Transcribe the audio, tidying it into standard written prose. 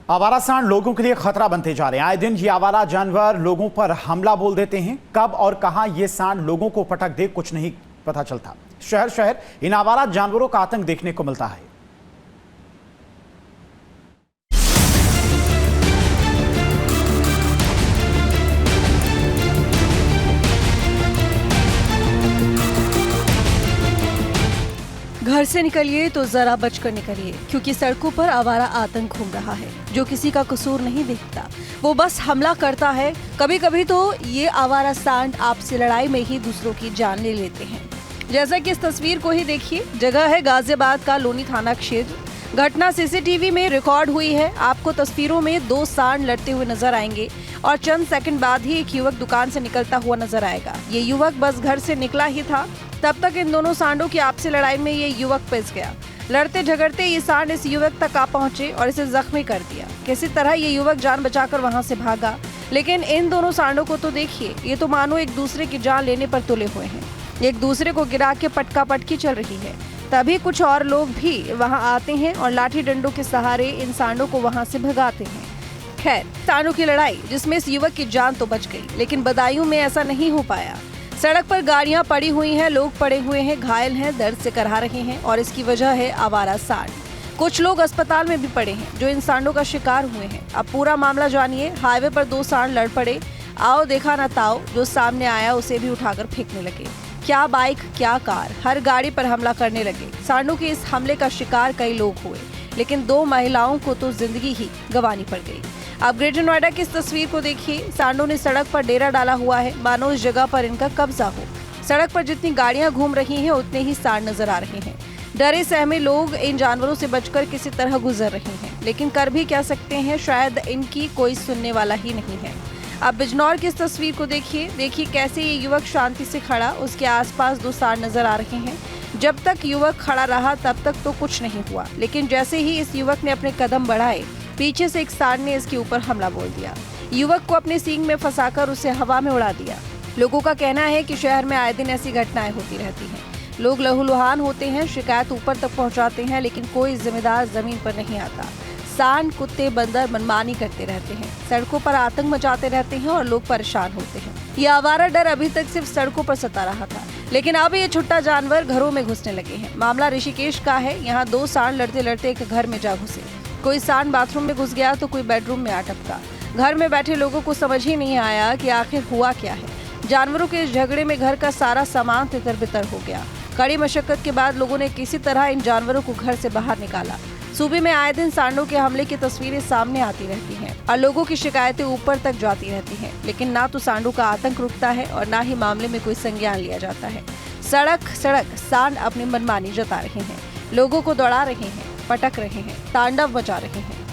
आवारा सांड लोगों के लिए खतरा बनते जा रहे हैं। आए दिन ये आवारा जानवर लोगों पर हमला बोल देते हैं। कब और कहां ये सांड लोगों को पटक दे कुछ नहीं पता चलता। शहर शहर इन आवारा जानवरों का आतंक देखने को मिलता है। घर से निकलिए तो जरा बचकर निकलिए, क्योंकि सड़कों पर आवारा आतंक घूम रहा है जो किसी का कसूर नहीं देखता, वो बस हमला करता है। कभी कभी तो ये आवारा सांड आपसी लड़ाई में ही दूसरों की जान ले लेते हैं। जैसा कि इस तस्वीर को ही देखिए। जगह है गाजियाबाद का लोनी थाना क्षेत्र। घटना सीसीटीवी में रिकॉर्ड हुई है। आपको तस्वीरों में दो सांड लड़ते हुए नजर आएंगे और चंद सेकंड बाद ही एक युवक दुकान से निकलता हुआ नजर आएगा। ये युवक बस घर से निकला ही था, तब तक इन दोनों सांडों की आपसी लड़ाई में ये युवक पिस गया। लड़ते झगड़ते ये सांड इस युवक तक आ पहुंचे और इसे जख्मी कर दिया। किसी तरह ये युवक जान बचाकर वहां से भागा, लेकिन इन दोनों सांडों को तो देखिए, ये तो मानो एक दूसरे की जान लेने पर तुले हुए हैं। एक दूसरे को गिरा के पटका पटकी चल रही है। तभी कुछ और लोग भी वहाँ आते हैं और लाठी डंडों के सहारे इन सांडों को वहाँ से भगाते हैं। खैर, सांडों की लड़ाई जिसमें इस युवक की जान तो बच गई, लेकिन बदायूं में ऐसा नहीं हो पाया। सड़क पर गाड़ियां पड़ी हुई हैं, लोग पड़े हुए हैं, घायल हैं, दर्द से करहा रहे हैं और इसकी वजह है आवारा सांड। कुछ लोग अस्पताल में भी पड़े हैं जो इन सांडों का शिकार हुए हैं। अब पूरा मामला जानिए। हाईवे पर दो सांड लड़ पड़े। आओ देखा ना ताओ, जो सामने आया उसे भी उठाकर फेंकने लगे। क्या बाइक क्या कार, हर गाड़ी पर हमला करने लगे। सांडों के इस हमले का शिकार कई लोग हुए, लेकिन दो महिलाओं को तो जिंदगी ही गंवानी पड़ गई। अब ग्रेटर नोएडा की इस तस्वीर को देखिए। सांडों ने सड़क पर डेरा डाला हुआ है, मानो इस जगह पर इनका कब्जा हो। सड़क पर जितनी गाड़ियां घूम रही हैं, उतने ही सांड नजर आ रहे हैं। डरे सहमे लोग इन जानवरों से बचकर किसी तरह गुजर रहे हैं, लेकिन कर भी क्या सकते हैं, शायद इनकी कोई सुनने वाला ही नहीं है। अब बिजनौर की इस तस्वीर को देखिए कैसे ये युवक शांति से खड़ा, उसके आसपास दो सांड नजर आ रहे हैं। जब तक युवक खड़ा रहा तब तक तो कुछ नहीं हुआ, लेकिन जैसे ही इस युवक ने अपने कदम बढ़ाए, पीछे से एक सांड ने इसके ऊपर हमला बोल दिया। युवक को अपने सींग में फंसाकर उसे हवा में उड़ा दिया। लोगों का कहना है कि शहर में आए दिन ऐसी घटनाएं होती रहती हैं। लोग लहूलुहान होते हैं, शिकायत ऊपर तक पहुंचाते हैं, लेकिन कोई जिम्मेदार जमीन पर नहीं आता। सांड, कुत्ते, बंदर मनमानी करते रहते हैं, सड़कों पर आतंक मचाते रहते हैं और लोग परेशान होते हैं। ये आवारा डर अभी तक सिर्फ सड़कों पर सता रहा था, लेकिन अब ये छुट्टा जानवर घरों में घुसने लगे हैं। मामला ऋषिकेश का है। यहाँ दो सांड लड़ते लड़ते एक घर में जा घुसे। कोई सांड बाथरूम में घुस गया तो कोई बेडरूम में आ टपका। घर में बैठे लोगों को समझ ही नहीं आया कि आखिर हुआ क्या है। जानवरों के इस झगड़े में घर का सारा सामान तितर बितर हो गया। कड़ी मशक्कत के बाद लोगों ने किसी तरह इन जानवरों को घर से बाहर निकाला। सूबे में आए दिन सांडों के हमले की तस्वीरें सामने आती रहती हैं और लोगों की शिकायतें ऊपर तक जाती रहती हैं, लेकिन ना तो सांडों का आतंक रुकता है और ना ही मामले में कोई संज्ञान लिया जाता है। सड़क सड़क सांड अपनी मनमानी जता रहे हैं, लोगों को दौड़ा रहे हैं, पटक रहे हैं, तांडव मचा रहे हैं।